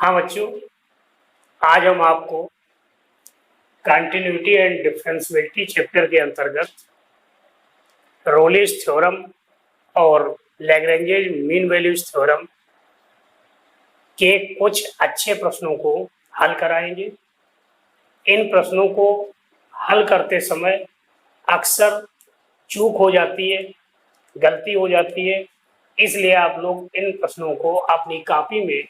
हाँ बच्चों, आज हम आपको कंटिन्यूटी एंड डिफरेंशियबिलिटी चैप्टर के अंतर्गत रोलिस थ्योरम और लैग्रेंज मीन वैल्यूज थ्योरम के कुछ अच्छे प्रश्नों को हल कराएंगे। इन प्रश्नों को हल करते समय अक्सर चूक हो जाती है, गलती हो जाती है, इसलिए आप लोग इन प्रश्नों को अपनी कॉपी में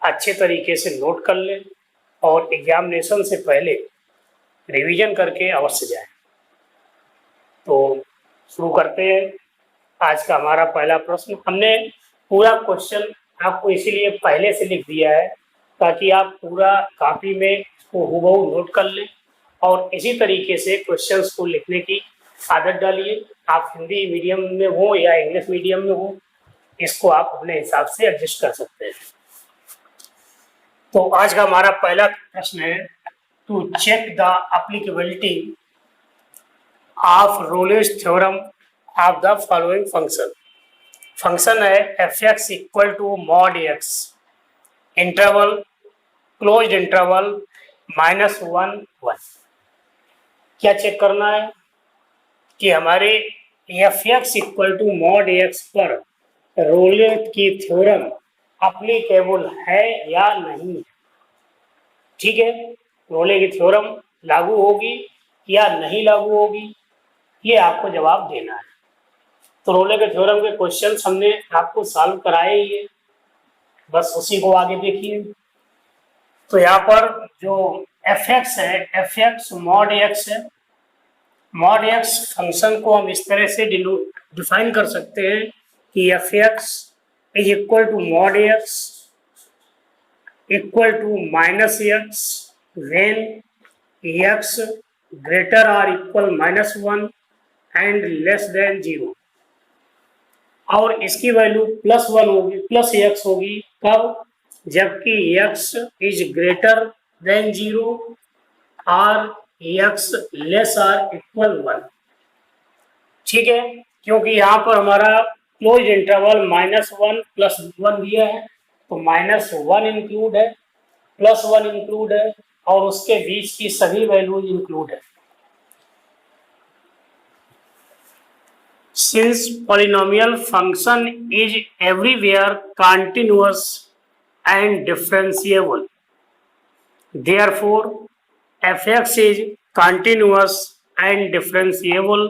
अच्छे तरीके से नोट कर लें और एग्जामिनेशन से पहले रिवीजन करके अवश्य जाएं। तो शुरू करते हैं। आज का हमारा पहला प्रश्न, हमने पूरा क्वेश्चन आपको इसीलिए पहले से लिख दिया है ताकि आप पूरा कॉपी में इसको हूबहू नोट कर लें और इसी तरीके से क्वेश्चंस को लिखने की आदत डालिए। आप हिंदी मीडियम में हो या इंग्लिश मीडियम में हो, इसको आप अपने हिसाब से एडजस्ट कर सकते हैं। तो आज का हमारा पहला प्रश्न है, to check the applicability of Rolle's theorem of the following function. Function है f(x) equal to mod x interval closed interval -1 1। क्या चेक करना है कि हमारे f(x) equal to mod x पर रोलिस की थ्योरम एप्लीकेबल है या नहीं। ठीक है, रोले की थ्योरम लागू होगी या नहीं लागू होगी, ये आपको जवाब देना है। तो रोले के थ्योरम के क्वेश्चंस हमने आपको सॉल्व कराए ही है, बस उसी को आगे देखिए। तो यहाँ पर जो f(x) है, f(x) mod x है। mod x फंक्शन को हम इस तरह से डिफाइन कर सकते हैं कि f(x) is equal to mod x equal to -x when x greater or equal -1 and less than 0, और इसकी वैल्यू +1 होगी, +x होगी कब, जबकि x इज ग्रेटर देन 0 और x लेस और इक्वल 1। ठीक है, क्योंकि यहाँ पर हमारा क्लोज इंटरवल -1 +1 दिया है, तो -1 इंक्लूड है, +1 इंक्लूड है और उसके बीच की सभी वैल्यूज इंक्लूड है। Since polynomial function is everywhere continuous and differentiable, therefore f(x) is continuous and differentiable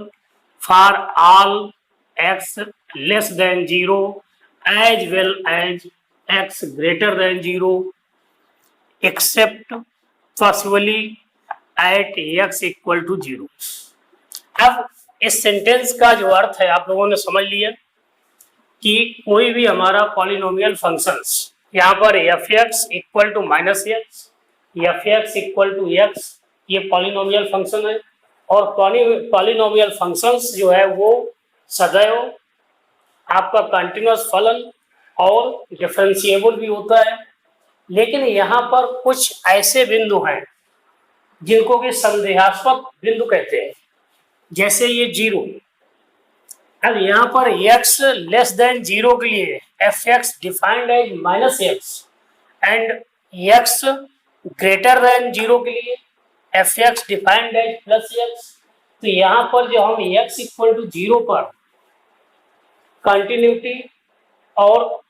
for all x less than 0 as well as x greater than 0 except possibly at x equal to 0। अब इस sentence का जो अर्थ है आप लोगों ने समझ लिया कि कोई भी हमारा पॉलिनोमियल फंक्शंस, यहाँ पर f(x) equal to -x, f(x) equal to x, ये पॉलिनोमियल फंक्शन है और पॉलिनोमियल फंक्शंस जो है वो सदैव आपका कंटिन्यूअस फलन और डिफरेंशिएबल भी होता है। लेकिन यहाँ पर कुछ ऐसे बिंदु हैं जिनको कि संदेहास्पद बिंदु कहते हैं, जैसे ये 0। अब यहाँ पर x लेस देन 0 के लिए f(x) defined as -x and x greater than 0 के लिए f(x) डिफाइंड एज +x। तो यहाँ पर जो हम x इक्वल टू 0 पर कंटिन्यूटी और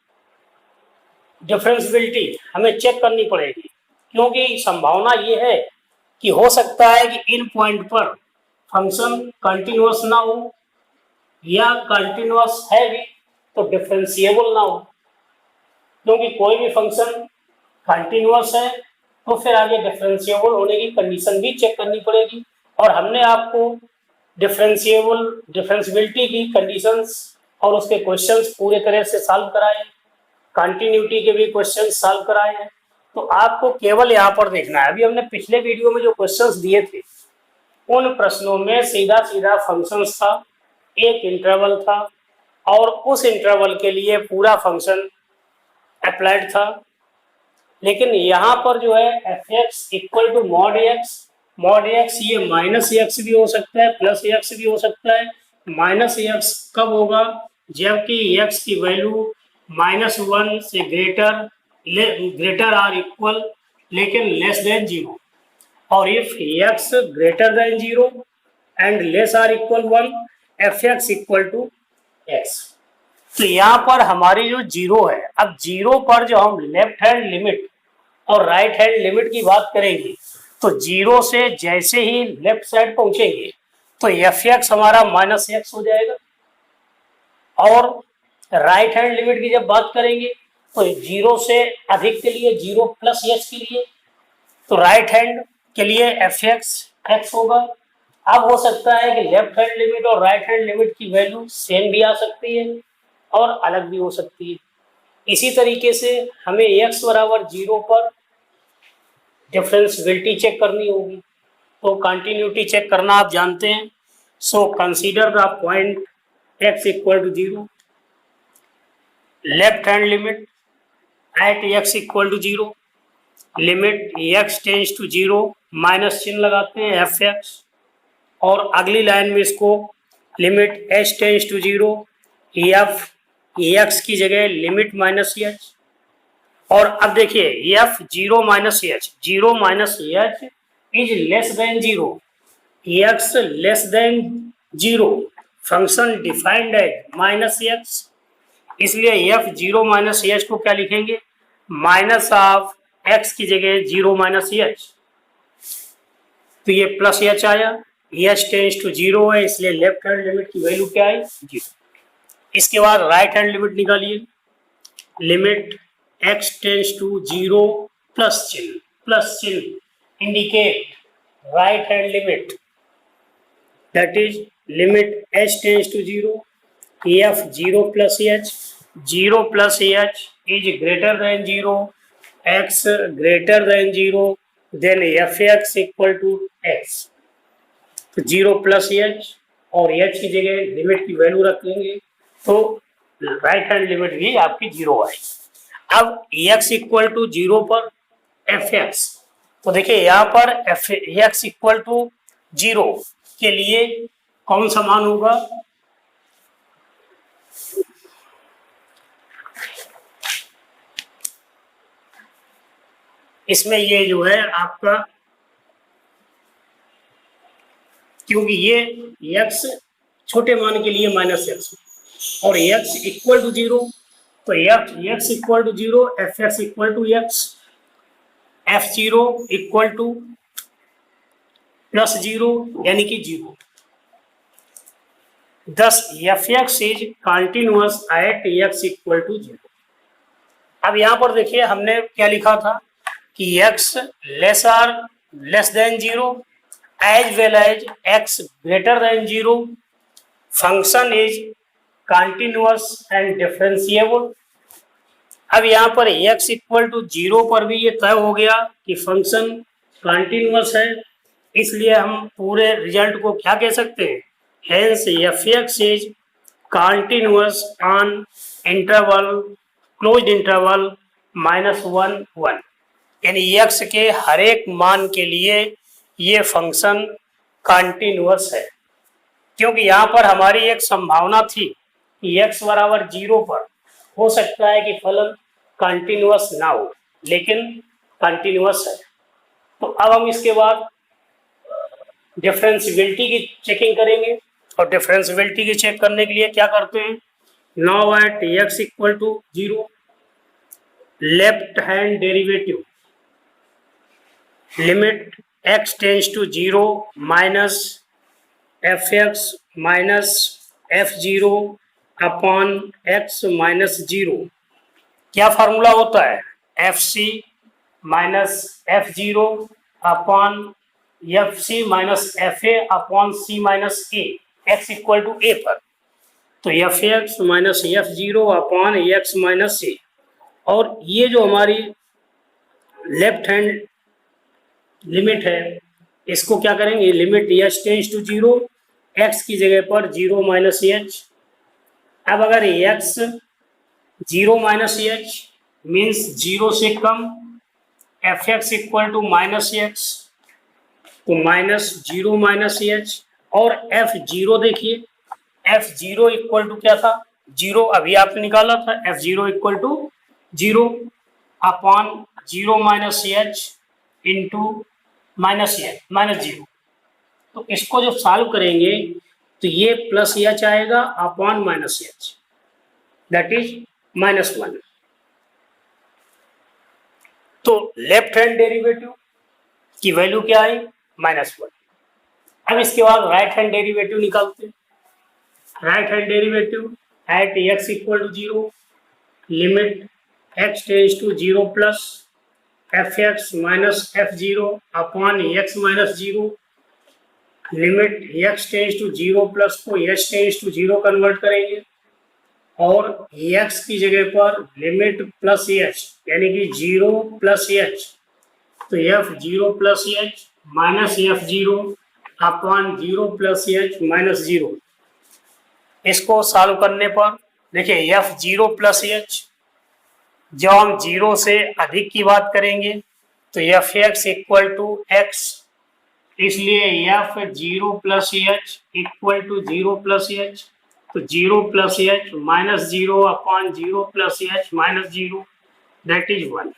डिफरेंशियबिलिटी हमें चेक करनी पड़ेगी, क्योंकि संभावना ये है कि हो सकता है कि इन पॉइंट पर फंक्शन कंटिन्यूअस ना हो या कंटिन्यूअस है भी तो डिफरेंशिएबल ना हो। क्योंकि कोई भी फंक्शन कंटिन्यूअस है तो फिर आगे डिफरेंशिएबल होने की कंडीशन भी चेक करनी पड़ेगी, और हमने आपको डिफरेंशियबिलिटी की कंडीशंस और उसके क्वेश्चंस पूरे तरह से सॉल्व कराए, कंटिन्यूटी के भी क्वेश्चन सॉल्व कराए हैं। तो आपको केवल यहाँ पर देखना है। अभी हमने पिछले वीडियो में जो क्वेश्चंस दिए थे उन प्रश्नों में सीधा सीधा फंक्शंस था, एक इंटरवल था और उस इंटरवल के लिए पूरा फंक्शन अप्लाइड था। लेकिन यहाँ पर जो है f(x) equal to mod x, ये -x भी हो सकता है, +x भी हो सकता है। -x कब होगा, जबकि x की वैल्यू -1 से ग्रेटर ग्रेटर आर इक्वल लेकिन लेस देन जीरो, और if x greater than zero and less or equal one, f x equal to x. तो यहाँ पर हमारी जो जीरो है, अब जीरो पर जो हम लेफ्ट हैंड लिमिट और राइट हैंड लिमिट की बात करेंगे, तो जीरो से जैसे ही लेफ्ट साइड पहुंचेंगे तो एफ एक्स हमारा माइनस एक्स हो जाएगा, और राइट हैंड लिमिट की जब बात करेंगे तो जीरो से अधिक के लिए जीरो प्लस एक्स के लिए, तो राइट हैंड के लिए एफ एक्स एक्स होगा। अब हो सकता है कि लेफ्ट हैंड लिमिट और राइट हैंड लिमिट की वैल्यू सेम भी आ सकती है और अलग भी हो सकती है। इसी तरीके से हमें x बराबर जीरो पर डिफरेंशियबिलिटी चेक करनी होगी, तो कंटिन्यूटी चेक करना आप जानते हैं। So consider the point x equal to zero, left hand limit at x equal to zero, limit x tends to zero, minus चिन्ह लगाते हैं एफ एक्स, और अगली लाइन में इसको limit h tends to zero, f x की जगह limit minus h, और अब देखिए f zero minus h, zero minus h is less than zero, x less than zero, function defined as minus x, इसलिए f zero minus h को क्या लिखेंगे, minus of x की जगह जीरो माइनस एच, तो ये प्लस एच आया, h tends to zero है इसलिए लेफ्ट हैंड लिमिट की वैल्यू क्या आई, जीरो। इसके बाद राइट हैंड लिमिट निकालिए, limit x tends to zero plus चिन्ह indicate right hand limit, that is limit h tends to zero, f zero plus h, zero plus h is greater than zero, x greater than zero, then f x equal to x, तो zero plus H और H की जगह limit की value रख लेंगे, तो right hand limit भी आपकी जीरो आई। अब x इक्वल टू जीरो पर एफ एक्स, तो देखिए यहाँ पर f x equal to zero के लिए कौन सा मान होगा, इसमें ये जो है आपका, क्योंकि ये x छोटे मान के लिए माइनस एक्स और x इक्वल टू जीरो, तो x equal to zero, f x equal to x, f zero equal to plus zero यानी कि zero, thus f x is continuous at x equal to zero. अब यहाँ पर देखिए हमने क्या लिखा था कि x less than zero as well as x greater than zero, function is continuous and differentiable. अब यहाँ पर x इक्वल टू जीरो पर भी ये तय हो गया कि फंक्शन कंटिन्यूअस है, इसलिए हम पूरे रिजल्ट को क्या कह सकते हैं, hence F x is continuous on interval closed interval minus one one, यानी x के हर एक मान के लिए ये फंक्शन कंटिन्यूअस है, क्योंकि यहाँ पर हमारी एक संभावना थी कि x बराबर जीरो पर हो सकता है कि फलन कंटिन्यूअस ना हो, लेकिन कंटिन्यूअस है। तो अब हम इसके बाद डिफरेंशियबिलिटी की चेकिंग करेंगे, और डिफरेंशियबिलिटी की चेक करने के लिए क्या करते हैं, now at x equal to zero, left hand derivative limit x tends to zero minus f x minus f zero upon x minus zero, क्या फार्मूला होता है, f c minus f zero upon f c minus f a upon c minus a, x equal to a पर, तो f x minus f zero upon x minus a, और ये जो हमारी left hand limit है इसको क्या करेंगे, limit h tends to zero, x की जगह पर जीरो माइनस एच। अब अगर x zero minus h means zero से कम, f x equal to minus x, तो माइनस जीरो माइनस एच, और एफ जीरो देखिए, एफ जीरो इक्वल टू क्या था, जीरो, अभी आपने निकाला था f zero equal to zero, upon 0 minus h into minus zero. तो इसको जब सॉल्व करेंगे तो ये प्लस एच आएगा upon minus H, that is -1। तो लेफ्ट हैंड डेरिवेटिव की वैल्यू क्या आई? -1। अब इसके बाद राइट हैंड डेरिवेटिव निकालते हैं। Right hand derivative at x equal to 0, limit x tends to 0 plus fx minus f0 upon x minus 0, limit x tends to 0 plus को h tends to 0 convert करेंगे और x की जगह पर limit plus h यानी कि 0 plus h, तो f0 plus h minus f0 upon 0 plus h minus 0। इसको सॉल्व करने पर देखिए f0 प्लस h, जब हम 0 से अधिक की बात करेंगे तो fx इक्वल टू x, इसलिए f0 plus h equal to 0 plus h, तो 0 plus h minus 0 upon 0 plus h minus 0, that is 1।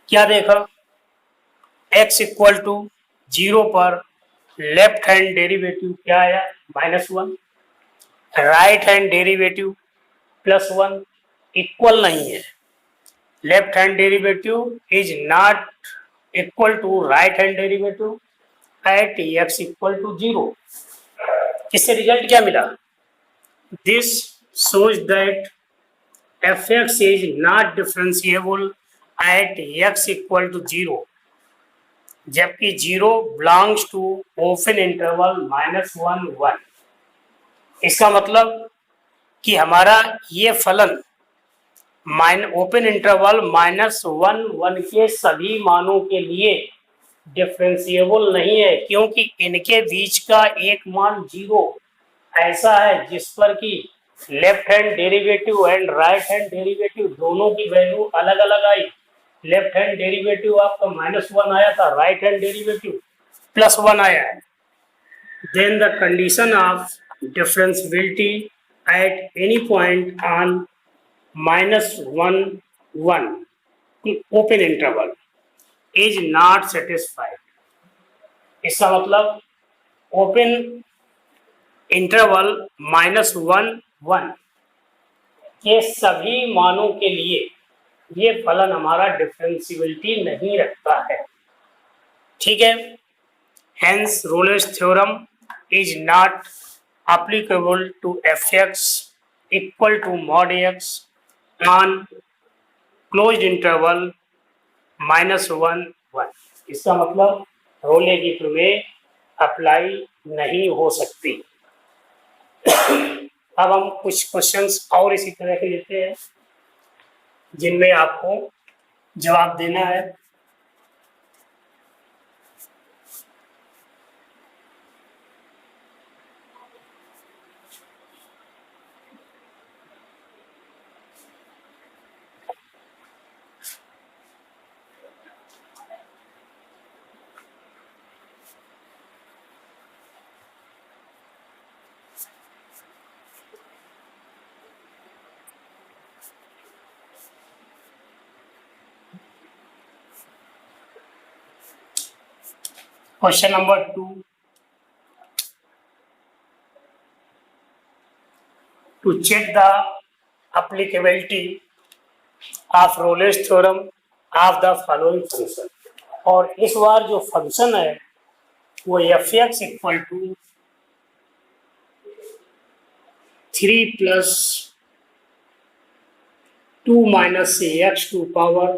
क्या देखा? x इक्वल टू 0 पर लेफ्ट हैंड डेरिवेटिव क्या आया? -1। राइट हैंड डेरिवेटिव +1 इक्वल नहीं है। Left hand derivative is not equal to right hand derivative at x equal to 0। इससे result क्या मिला? This shows that fx is not differentiable at x equal to 0, जबकि 0 belongs to open interval -1 1। इसका मतलब कि हमारा ये फलन ओपन इंटरवल -1 1 के सभी मानों के लिए डिफरेंशिएबल नहीं है, क्योंकि इनके बीच का एक मान 0 ऐसा है जिस पर कि left hand derivative and right hand derivative दोनों की वैल्यू अलग अलग आई। लेफ्ट हैंड डेरिवेटिव आपका -1 आया था, राइट हैंड डेरिवेटिव +1 आया है। Then the condition of differentiability at any point on -1 1 open interval is not satisfied. इसका मतलब ओपन इंटरवल -1 1 के सभी मानों के लिए ये फलन हमारा डिफरेंशिएबिलिटी नहीं रखता है। ठीक है, hence Rolle's theorem is not applicable to fx equal to mod x on closed interval -1 1। इसका मतलब रोले की प्रमेय अप्लाई नहीं हो सकती। अब हम कुछ क्वेश्चंस और इसी तरह के लेते हैं जिनमें आपको जवाब देना है। Question number 2. To check the applicability of Rolle's theorem of the following function, और इस बार जो फंक्शन है वो fx equal to 3 plus 2 minus x to power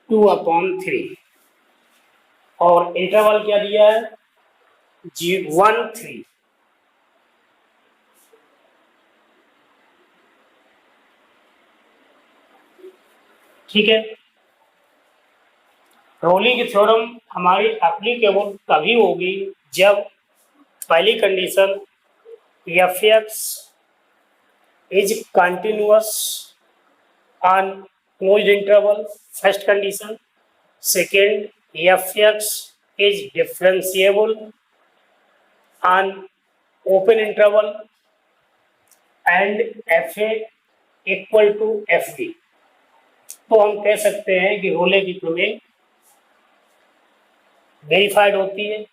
2 upon 3, और इंटरवल क्या दिया है? 1 3। ठीक है, रोली की थ्योरम हमारी एप्लीकेबल तभी होगी जब पहली condition fx is continuous on closed interval, first condition. Second, fx is differentiable on open interval and fa equal to fb। तो हम कह सकते हैं कि रोले की प्रमेय वेरीफाइड होती है।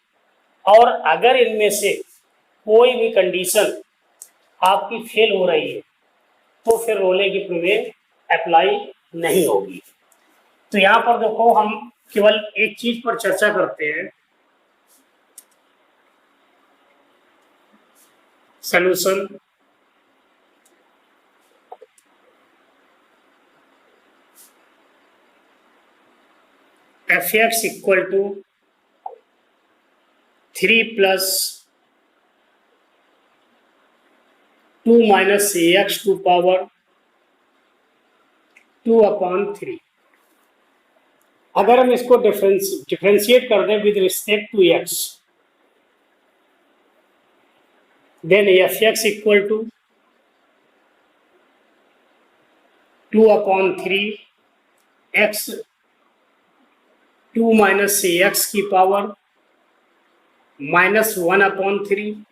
और अगर इनमें से कोई भी कंडीशन आपकी फेल हो रही है तो फिर रोले की प्रमेय अप्लाई नहीं होगी। तो यहाँ पर देखो हम केवल एक चीज पर चर्चा करते हैं, solution. F x equal to 3 plus 2 minus x to power 2/3। अगर हम इसको डिफ्रेंशिएट कर दें with respect to x, then f x equal to 2/3 x 2 minus x की power -1/3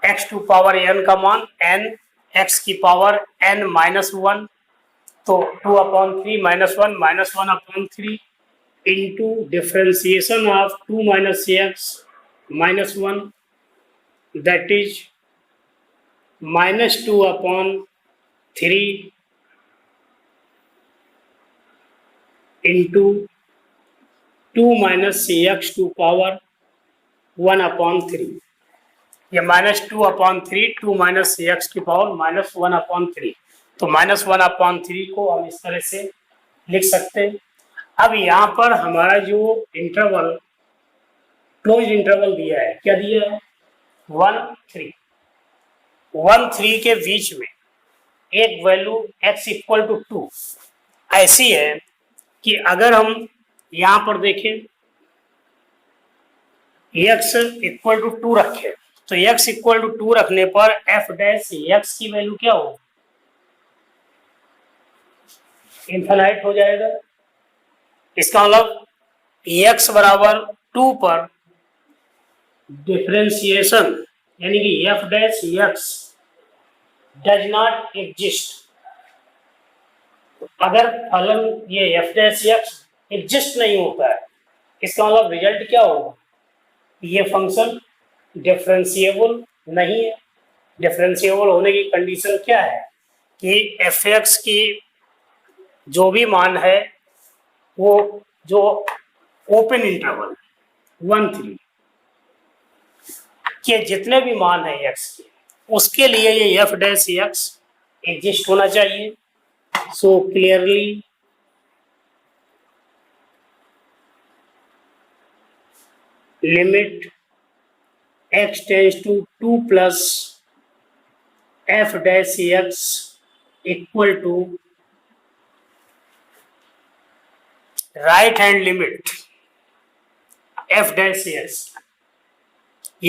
x to power n का मान n, एक्स की पावर n -1, तो 2/3 -1 -1/3 into differentiation of 2 minus x -1, that is -2/3 into 2 minus x to power 1/3। ये -2/3 2 minus x की power -1/3, तो -1/3 को हम इस तरह से लिख सकते हैं। अब यहाँ पर हमारा जो इंटरवल क्लोज इंटरवल दिया है, क्या दिया है? 1 3 के बीच में एक वैल्यू x इक्वल टू 2 ऐसी है कि अगर हम यहाँ पर देखें x इक्वल टू 2 रखें, तो x इक्वल टू 2 रखने पर f डैश x की वैल्यू क्या होगी? इन्फिनाइट हो जाएगा। इसका मतलब x बराबर 2 पर डिफरेंशिएशन यानी कि f dash x does not exist. अगर फलन ये f डैश x एग्जिस्ट नहीं होता है, इसका मतलब रिजल्ट क्या होगा? ये फंक्शन डिफरेंशिएबल नहीं है। डिफरेंशिएबल होने की कंडीशन क्या है कि एफ एक्स की जो भी मान है वो जो ओपन इंटरवल 1 3 के जितने भी मान है एक्स के, उसके लिए ये एफ डैश एक्स एग्जिस्ट होना चाहिए। So clearly limit x tends to 2 plus f dash x equal to right hand limit f dash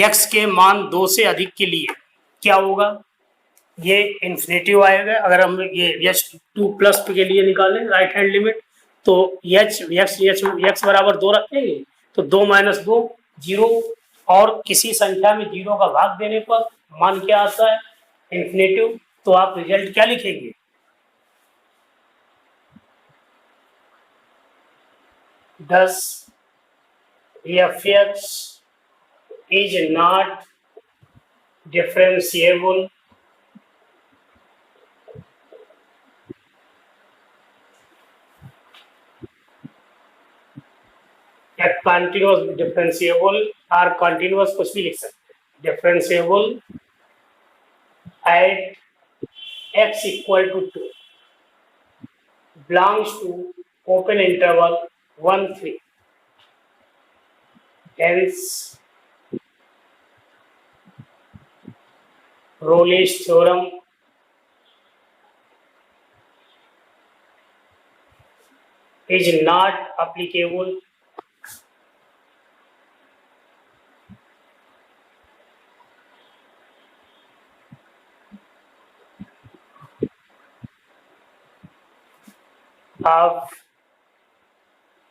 x के मान 2 से अधिक के लिए क्या होगा? ये इन्फिनेटिव आएगा। अगर हम ये h 2 प्लस के लिए निकालें राइट हैंड लिमिट, तो x बराबर 2 रखेंगे, तो 2 माइनस 2 0, और किसी संख्या में 0 का भाग देने पर मान क्या आता है? इन्फिनेटिव। तो आप रिजल्ट क्या लिखेंगे? Thus f(x) is not differentiable या continuous differentiable और continuous कुछ भी लिख सकते हैं। differentiable at x equal to 2 belongs to open interval 1 3, hence Rolle's theorem is not applicable of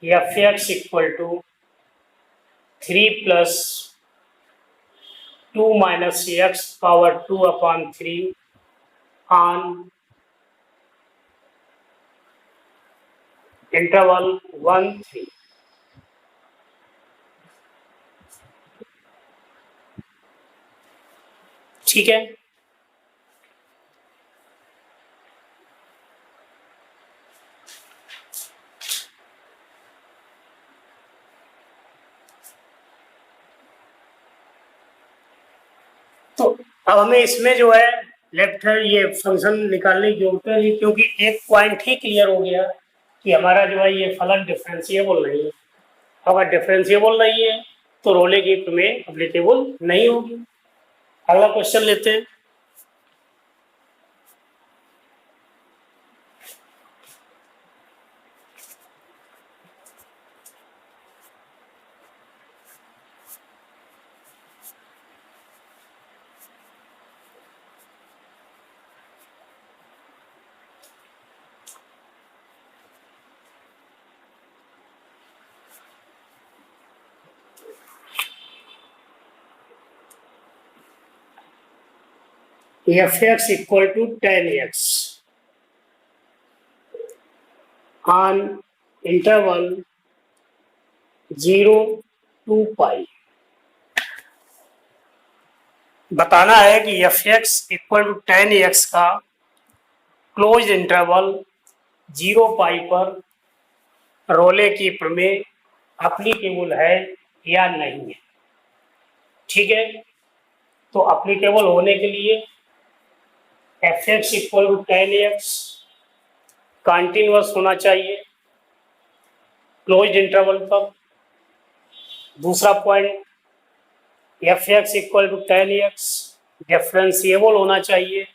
f(x) equal to 3 plus 2 minus x power 2/3 on interval 1-3। ठीक है, तो अब हमें इसमें जो है लेफ्ट हैंड ये फंक्शन निकालने की जरूरत नहीं, क्योंकि एक पॉइंट ही क्लियर हो गया कि हमारा जो है ये फलन डिफरेंशिएबल नहीं है। अगर डिफरेंशिएबल नहीं है तो रोले की प्रमेय एप्लीकेबल नहीं होगी। अगला क्वेश्चन लेते हैं। f(x) equal to tan x on interval 0 to पाई। बताना है कि f(x) equal to tan x का क्लोज इंटरवल 0 पाई पर रोले की प्रमेय एप्लीकेबल है या नहीं है। ठीक है, तो एप्लीकेबल होने के लिए f(x) equal to tan x continuous होना चाहिए क्लोज्ड इंटरवल पर। दूसरा point, f(x) equal to tan x differentiable होना चाहिए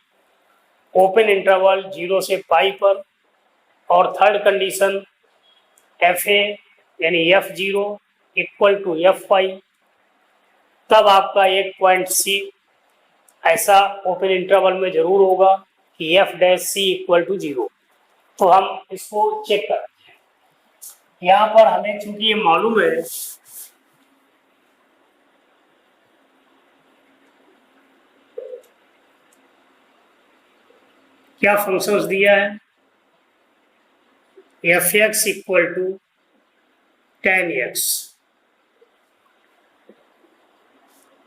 ओपन इंटरवल 0 से पाई पर। और थर्ड कंडीशन, fa यानी f0 इक्वल टू f पाई, तब आपका एक पॉइंट सी ऐसा ओपन इंटरवल में जरूर होगा कि f' इक्वल टू 0। तो हम इसको चेक करते हैं। यहाँ पर हमें चूंकि ये मालूम है क्या फंक्शंस दिया है, f(x) equal to tan x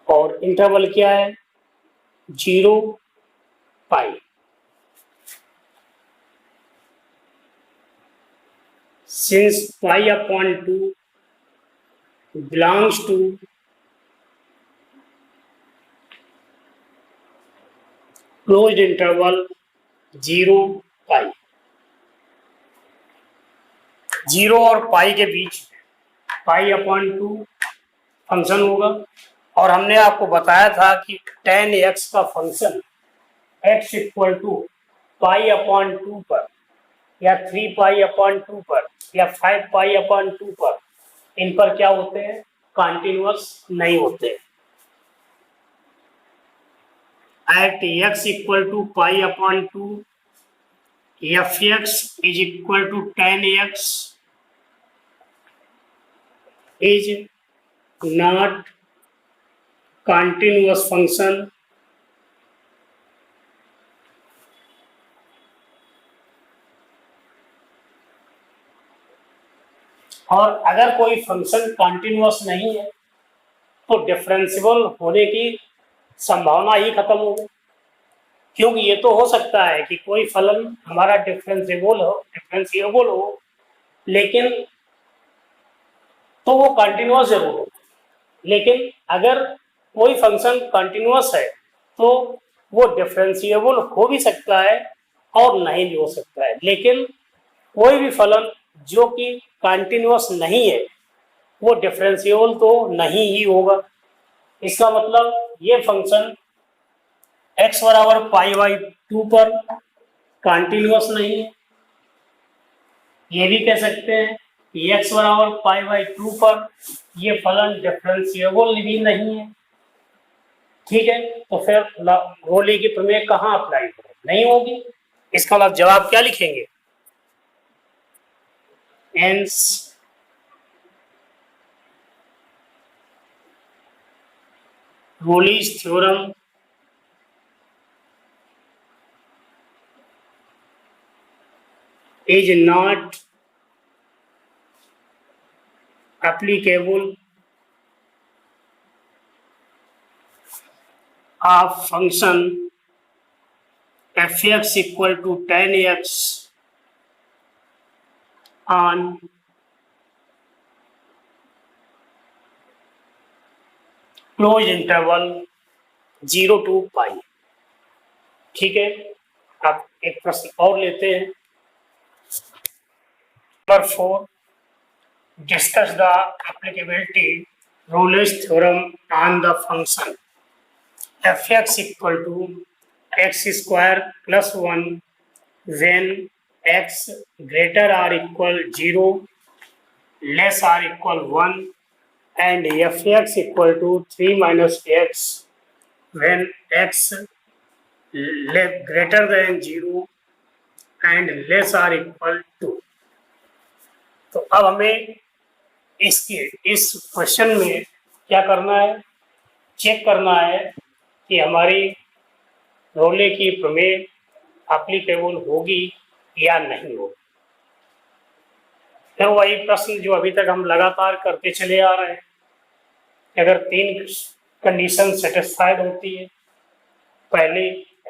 और इंटरवल क्या है 0 pi. Since pi upon 2 belongs to closed interval 0 pi, 0 और पाई के बीच पाई अपॉन 2 फंक्शन होगा। और हमने आपको बताया था कि tan x का function x equal to pi upon 2 पर या 3 पाई अपॉन 2 पर या 5 पाई अपॉन 2 पर, इन पर क्या होते हैं, कंटिन्यूअस नहीं होते। At x equal to pi upon 2 f(x) is equal to tan x is not continuous function और अगर कोई फंक्शन कंटिन्यूअस नहीं है तो डिफरेंशिएबल होने की संभावना ही खत्म हो गई। क्योंकि ये तो हो सकता है कि कोई फलन हमारा डिफरेंशिएबल हो लेकिन तो वो कंटिन्यूअस जरूर हो। लेकिन अगर कोई फंक्शन कंटिन्यूअस है तो वो डिफरेंशिएबल हो भी सकता है और नहीं भी हो सकता है। लेकिन कोई भी फलन जो कि कंटिन्यूअस नहीं है वो डिफरेंशिएबल तो नहीं ही होगा। इसका मतलब ये फंक्शन x बराबर पाई बाई 2 पर कंटिन्यूअस नहीं है। ये भी कह सकते हैं कि x बराबर पाई बाई 2 पर ये फलन डिफरेंशिएबल भी नहीं है। ठीक है, तो फिर रोले की प्रमेय कहाँ अप्लाई करें, नहीं होगी। इसका मतलब जवाब क्या लिखेंगे, hence Rolle's theorem is not applicable of function fx equal to tan x on close interval 0 to पाई। ठीक है, अब एक प्रश्न और लेते हैं। Number 4, discuss the applicability Rolle's theorem on the function fx equal to x square plus 1 when x greater or equal 0 less or equal 1 and fx equal to 3 minus x when x greater than 0 and less or equal to। तो अब हमें इस question में क्या करना है, check करना है कि हमारी रोले की प्रमेय एप्लीकेबल होगी या नहीं होगी। तो वही प्रश्न जो अभी तक हम लगातार करते चले आ रहे हैं। अगर 3 कंडीशन सेटिस्फाइड होती है, पहले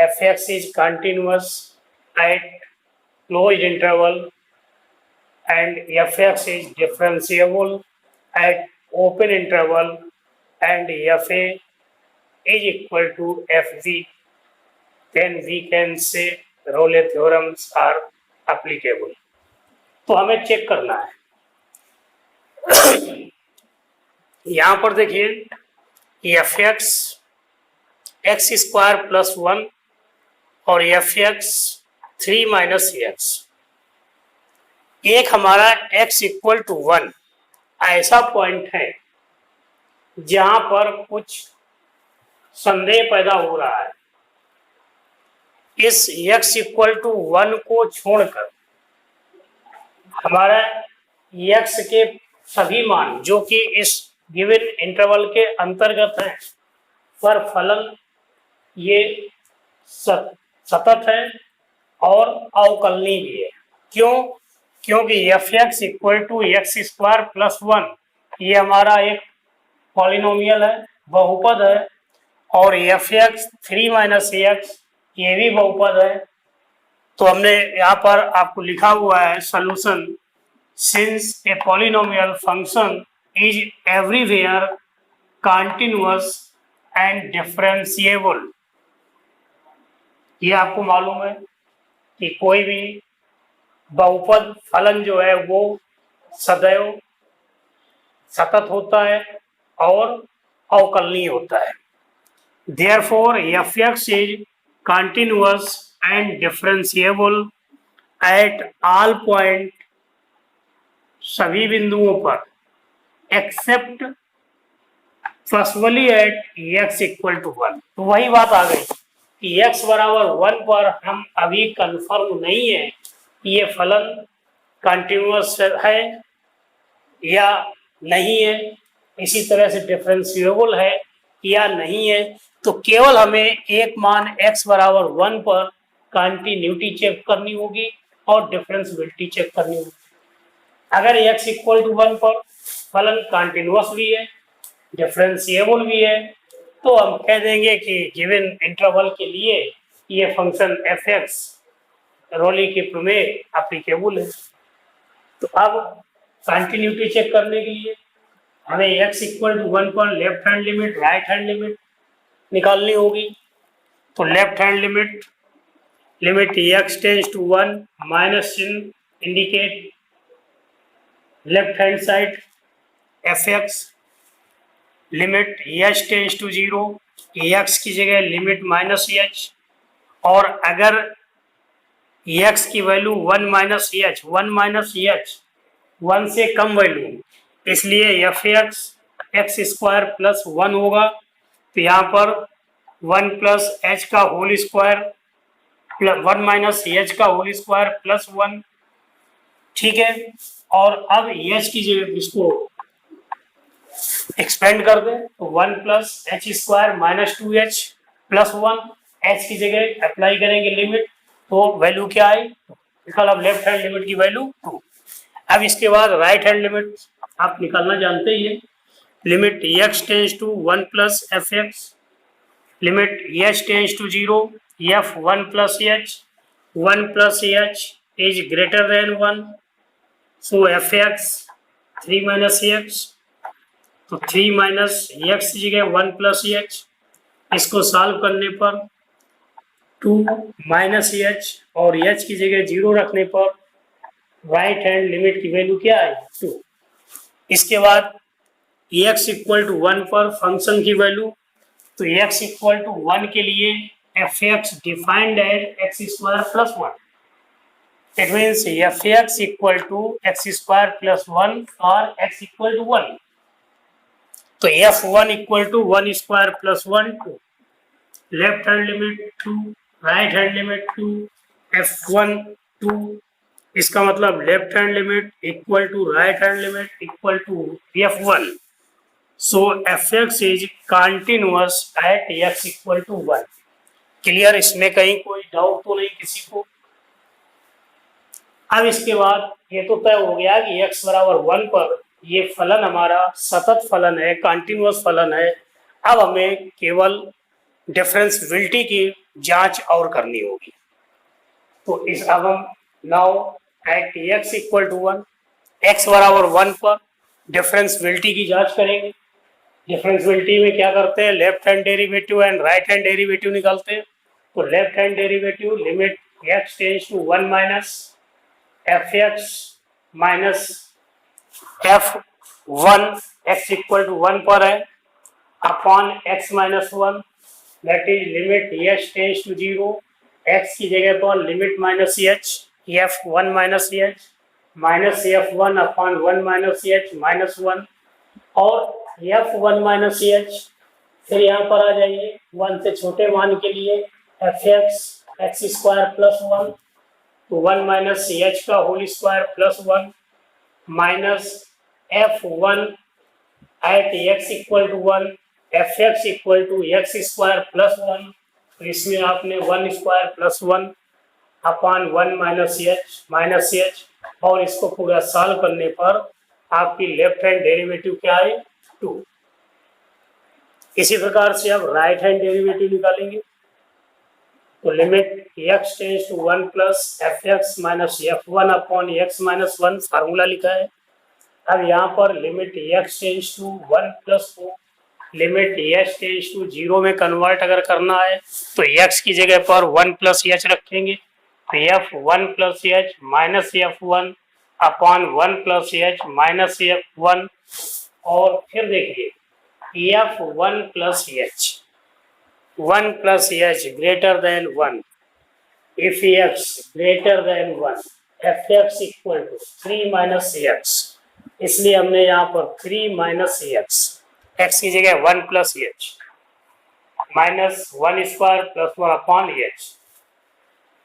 fx is continuous eight closed interval and fx is differentiable at open interval and fa is equal to fv, then we can say Rolle's theorems are applicable। तो हमें चेक करना है। यहाँ पर देखिए fx x स्क्वायर प्लस 1 और fx 3 minus x, एक हमारा x इक्वल टू 1 ऐसा पॉइंट है जहां पर कुछ संदेह पैदा हो रहा है। इस x इक्वल टू 1 को छोड़कर हमारा x के सभी मान जो कि इस गिवन इंटरवल के अंतर्गत हैं पर फलन ये सतत है और अवकलनीय भी है। क्यों? क्योंकि fx equal to x square plus 1 ये हमारा एक पॉलिनोमियल है, बहुपद है, और fx 3 माइनस एक्स ये भी बहुपद है। तो हमने यहाँ पर आपको लिखा हुआ है solution, since a polynomial function is everywhere continuous and differentiable. ये आपको मालूम है कि कोई भी बहुपद फलन जो है वो सदैव सतत होता है और अवकलनीय होता है। Therefore, fx is continuous and differentiable at all point, सभी बिंदुओं पर, except firstly at x equal to 1। तो वही बात आ गई कि x बराबर 1 पर हम अभी कंफर्म नहीं है ये फलन कंटिन्यूअस है या नहीं है, इसी तरह से डिफरेंशिएबल है या नहीं है। तो केवल हमें एक मान x बराबर 1 पर कंटिन्यूटी चेक करनी होगी और डिफरेंशिएबिलिटी चेक करनी होगी। अगर x इक्वल टू 1 पर फलन कंटिन्यूअस भी है, डिफरेंशिएबल भी है, तो हम कह देंगे कि गिवन इंटरवल के लिए ये फंक्शन fx रोले की प्रमेय एप्लीकेबल है। तो अब कंटिन्यूटी चेक करने के लिए हमें x इक्वल टू 1 पर left hand limit right hand limit निकालनी होगी। तो left hand limit x tends to 1 minus चिन्ह indicate left hand side fx, limit h tends to 0 x की जगह लिमिट माइनस h, और अगर x की वैल्यू 1 माइनस h 1 से कम वैल्यू, इसलिए fx x स्क्वायर प्लस 1 होगा। तो यहाँ पर 1 प्लस h का होल स्क्वायर 1 माइनस h का होल स्क्वायर प्लस 1। ठीक है, और अब h की जगह इसको एक्सपेंड कर दें तो 1 plus h square minus 2h plus 1, h की जगह अप्लाई करेंगे लिमिट, तो वैल्यू क्या आई, निकल अब लेफ्ट हैंड लिमिट की वैल्यू 2। अब इसके बाद राइट हैंड लिमिट आप निकालना जानते ही है। Limit x tends to 1 plus f x, limit h tends to 0 f 1 plus h, 1 plus h is greater than 1, so f x 3 minus x, तो 3 माइनस एक्स की जगह 1 प्लस एच, इसको solve करने पर 2 माइनस एच और H की जगह 0 रखने पर राइट हैंड लिमिट की वैल्यू क्या है 2। इसके बाद x इक्वल टू 1 पर फंक्शन की वैल्यू, तो x इक्वल टू 1 के लिए f x defined as x square plus 1, it means f x equal to x square plus 1 और x इक्वल टू 1, तो f1 equal to 1 square plus 1 2, left hand limit 2, right hand limit 2, f1 2, इसका मतलब left hand limit equal to right hand limit equal to f1, so f x is continuous at x equal to 1। Clear, इसमें कहीं कोई doubt तो नहीं किसी को। अब इसके बाद ये तो तय हो गया कि x बराबर 1 पर ये फलन हमारा सतत फलन है, कंटिन्यूअस फलन है। अब हमें केवल डिफरेंशियबिलिटी की जांच और करनी होगी। तो इस अब हम now at x equal to 1, x बराबर 1 पर डिफरेंशियबिलिटी की जांच करेंगे। डिफरेंशियबिलिटी में क्या करते हैं, left hand derivative and right hand derivative निकालते हैं। तो left hand derivative limit x tends to 1 minus f x minus f1 x equal to 1 पर है upon x minus 1, that is limit h tends to 0, x की जगह पर limit minus h f1 minus h minus f1 upon 1 minus h minus 1 और f1 minus h, फिर यहाँ पर आ जाइए 1 से छोटे मान के लिए f x x square plus 1, तो 1 माइनस h का whole square plus 1 minus f1 at x equal to 1 f x equal to x square plus 1, तो इसमें आपने 1 square plus 1 upon 1 minus h और इसको पूरा सॉल्व करने पर आपकी लेफ्ट हैंड डेरिवेटिव क्या है 2। इसी प्रकार से अब राइट हैंड डेरिवेटिव निकालेंगे। तो limit x tends to 1 plus f x minus f1 upon x minus 1 formula लिखा है। अब यहाँ पर limit x tends to 1 plus 2, limit h tends to 0 में कन्वर्ट अगर करना है तो x की जगह पर 1 प्लस h रखेंगे, तो f1 plus h minus f1 upon 1 plus h minus f1, और फिर देखिए f1 plus h 1 plus h greater than 1, if x greater than 1 fx equal to 3 minus x, इसलिए हमने यहाँ पर 3 minus x की जगह 1 plus h minus 1 square plus 1 upon h,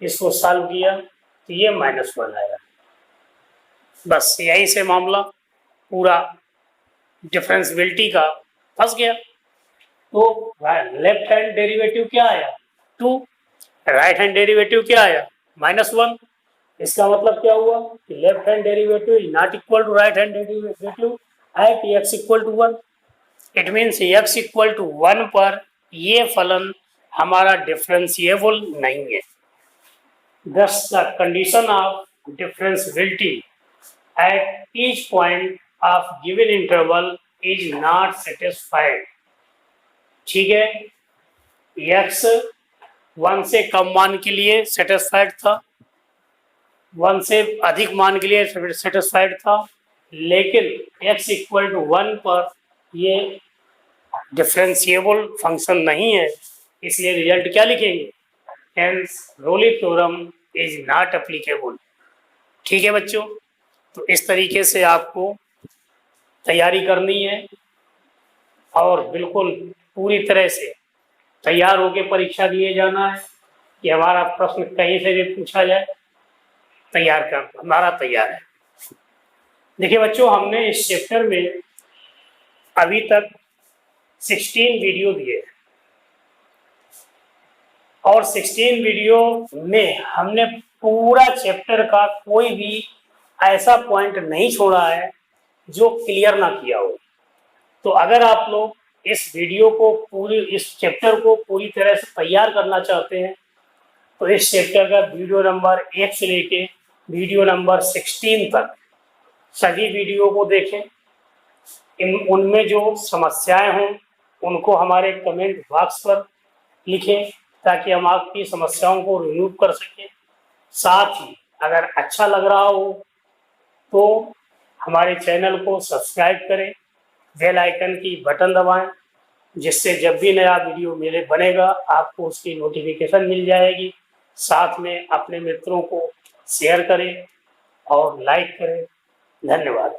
इसको सॉल्व किया तो ये -1 आएगा। बस यही से मामला पूरा डिफरेंशियबिलिटी का फंस गया। तो लेफ्ट हैंड डेरिवेटिव क्या आया 2, राइट हैंड डेरिवेटिव क्या आया -1। इसका मतलब क्या हुआ कि left hand derivative is not equal to right hand derivative at x equal to 1। It means x equal to 1 पर ये फलन हमारा डिफरेंशिएबल नहीं है। Thus the condition of differentiability at each point of given interval is not satisfied। ठीक है, x 1 से कम मान के लिए सेटिस्फाइड था, 1 से अधिक मान के लिए सेटिस्फाइड था, लेकिन x इक्वल टू 1 पर ये डिफरेंशिएबल फंक्शन नहीं है, इसलिए रिजल्ट क्या लिखेंगे, hence Rolle theorem is not applicable. ठीक है बच्चों, तो इस तरीके से आपको तैयारी करनी है और बिल्कुल पूरी तरह से तैयार होकर परीक्षा दिए जाना है कि हमारा प्रश्न कहीं से भी पूछा जाए, तैयार कर हमारा तैयार है। देखिए बच्चों, हमने इस चैप्टर में अभी तक 16 वीडियो दिए और 16 वीडियो में हमने पूरा चैप्टर का कोई भी ऐसा पॉइंट नहीं छोड़ा है जो क्लियर ना किया हो। तो अगर आप लोग इस वीडियो को इस चैप्टर को पूरी तरह से तैयार करना चाहते हैं तो इस चैप्टर का वीडियो नंबर 1 से लेके वीडियो नंबर 16 तक सभी वीडियो को देखें। उनमें जो समस्याएं हों उनको हमारे कमेंट बॉक्स पर लिखें ताकि हम आपकी समस्याओं को रिमूव कर सकें। साथ ही अगर अच्छा लग रहा हो तो हमारे चैनल को सब्सक्राइब करें, बेल आइकन की बटन दबाएं, जिससे जब भी नया वीडियो बनेगा आपको उसकी नोटिफिकेशन मिल जाएगी। साथ में अपने मित्रों को शेयर करें और लाइक करें। धन्यवाद।